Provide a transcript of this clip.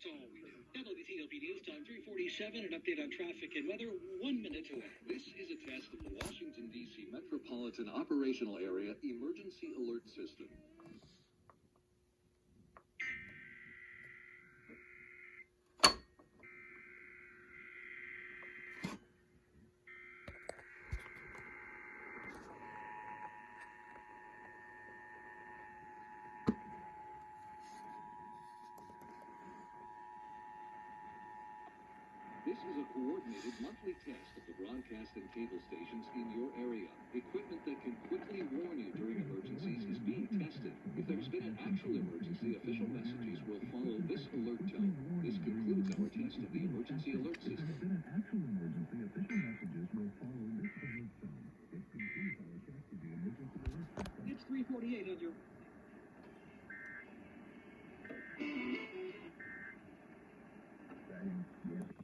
It's all we do. WTOP News Time 3:47. An update on traffic and weather 1 minute away. This is a test of the Washington, D.C. Metropolitan Operational Area Emergency Alert System. This is a coordinated monthly test of the broadcast and cable stations in your area. Equipment that can quickly warn you during emergencies is being tested. If there's been an actual emergency, official messages will follow this alert tone. This concludes our test of the emergency alert system. If there's been an actual emergency, official messages will follow this alert tone. This concludes our test of the emergency alert system. It's 3:48 on your... Yes.